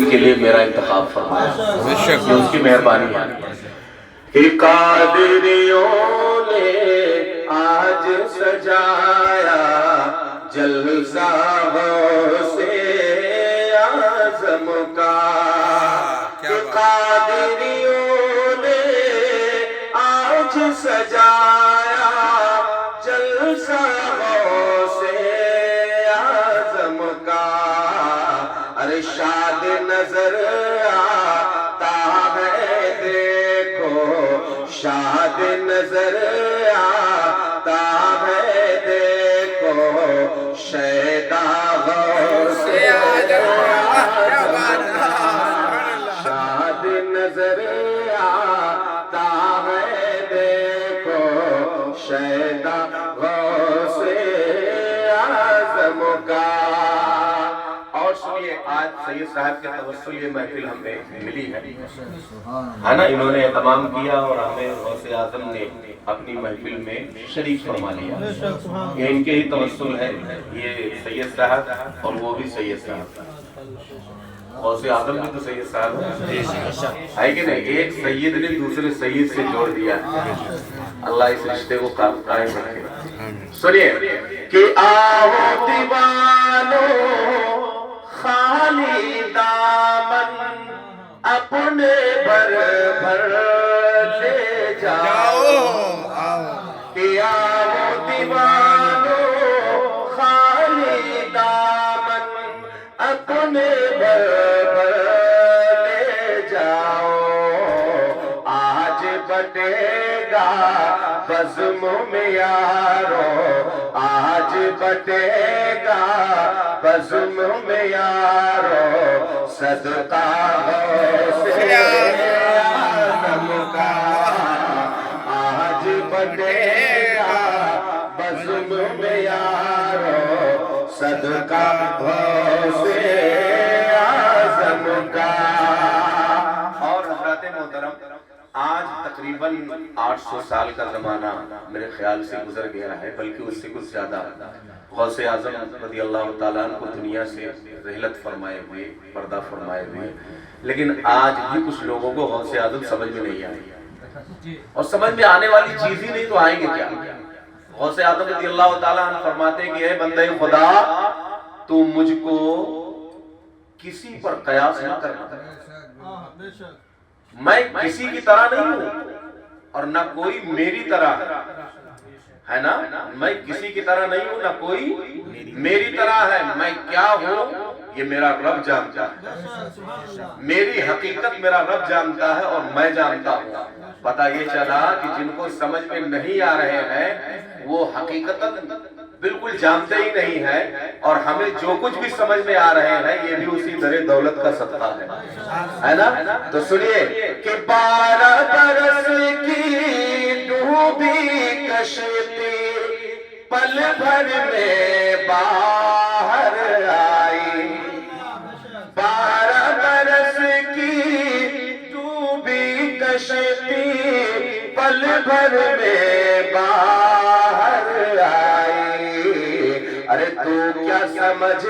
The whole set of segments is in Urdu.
کے لیے میرا انتخاب فرمایا، یہ اس کی مہربانی ہے کہ قادریوں نے آج سجایا جلسہ غوث اعظم کا، کہ قادریوں نے آج سجایا جلسہ غوث اعظم کا، ارشاد نظر آتا ہے دیکھو، شاد نظر آتا ہے دیکھو، شیدا غوث شاد نظر آتا ہے دیکھو، شیدا غوث اعظم کا۔ اور سنیے، آج سید صاحب کے توسل یہ محفل ہمیں ملی ہے نا، انہوں نے اہتمام کیا اور ہمیں غوث اعظم نے اپنی محفل میں شریک فرما لیا، یہ ان کے ہی توسل ہے، یہ سید صاحب اور وہ بھی سید صاحب، غوث اعظم بھی تو سید صاحب ہے کہ نہیں، ایک سید نے دوسرے سید سے جوڑ دیا، اللہ اس رشتے کو قائم رکھے۔ سنیے کہ آؤ دیوانو خالی دامن اپنے بھر بھر لے جاؤ، کہ آؤ دیوانو خالی دامن اپنے بھر بھر لے جاؤ، آج بٹے گا بزم میں یارو، آج بٹے گا بزم میں یارو، صدقہ غوث اعظم کا، آج بٹے گا بزم میں یارو، صدقہ غوث اعظم کا۔ اور حضرات محترم، آج تقریباً 800 سال کا زمانہ میرے خیال سے گزر گیا ہے، بلکہ اس سے کچھ زیادہ۔ غوث اعظم رضی اللہ تعالیٰ عنہ کو دنیا سے رحلت فرمائے ہوئے، پردہ فرمائے ہوئے، لیکن آج بھی کچھ لوگوں کو غوث اعظم سمجھ میں نہیں آئی، اور سمجھ میں آنے والی چیز ہی نہیں تو آئیں گے کیا۔ غوث اعظم رضی اللہ تعالیٰ عنہ فرماتے ہیں کہ اے بندے خدا، تو مجھ کو کسی پر قیاس نہ کرنا، میں کسی کی طرح نہیں ہوں اور نہ کوئی میری طرح ہے نا، میں کسی کی طرح نہیں ہوں نہ کوئی میری طرح ہے، میں کیا ہوں یہ میرا رب جانتا ہے، میری حقیقت میرا رب جانتا ہے اور میں جانتا ہوں۔ پتہ یہ چلا کہ جن کو سمجھ میں نہیں آ رہے ہیں وہ حقیقتاً بالکل جانتے ہی نہیں ہیں، اور ہمیں جو کچھ بھی سمجھ میں آ رہے ہیں یہ بھی اسی در دولت کا صدقہ ہے نا۔ تو سنیے کہ 12 برس کی ڈوبی کشتی پل بھر میں باہر آئی، 12 برس کی ڈوبی کشتی پل بھر میں باہر آئی، ارے تو کیا سمجھ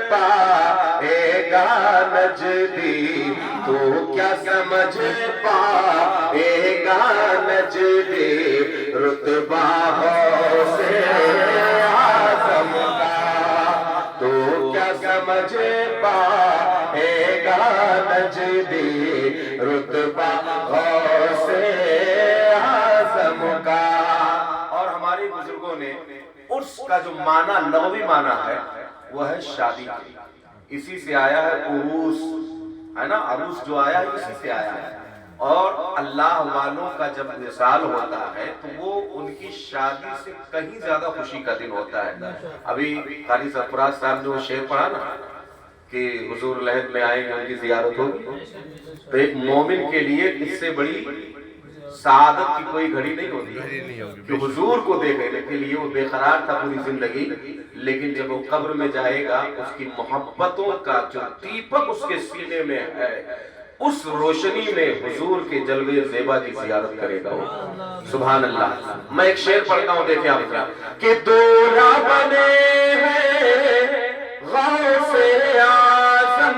پائے گا نجدی، تو کیا سمجھ پائے گا نجدی، رتبہ غوث اعظم کا، تو کیا سمجھ پائے گا نجدی، رتبہ غوث اعظم کا۔ اور ہمارے بزرگوں نے عرس کا جو معنی لغوی معنی ہے وہ ہے شادی، اسی سے آیا ہے عروس، ہے نا، عروس جو آیا ہے اسی سے آیا ہے، اور اللہ والوں کا جب وصال ہوتا ہے تو وہ ان کی شادی سے کہیں زیادہ خوشی کا دن ہوتا ہے۔ ابھی قاری سرفراز صاحب نے وہ شعر پڑھا نا کہ حضور لحد میں آئیں گے ان کی زیارت ہوگی، تو ایک مومن کے لیے اس سے بڑی سعادت کی کوئی گھڑی نہیں ہوتی کہ حضور کو دیکھنے کے لیے وہ بے قرار تھا پوری زندگی، لیکن جب وہ قبر میں جائے گا اس کی محبتوں کا جو دیپک اس کے سینے میں ہے اس روشنی میں حضور کے جلوے زیبا کی زیارت کرے گا وہ۔ سبحان اللہ۔ میں ایک شعر پڑھتا ہوں، دیکھیں آپ کیا کہ دولہ بنے ہیں غوث اعظم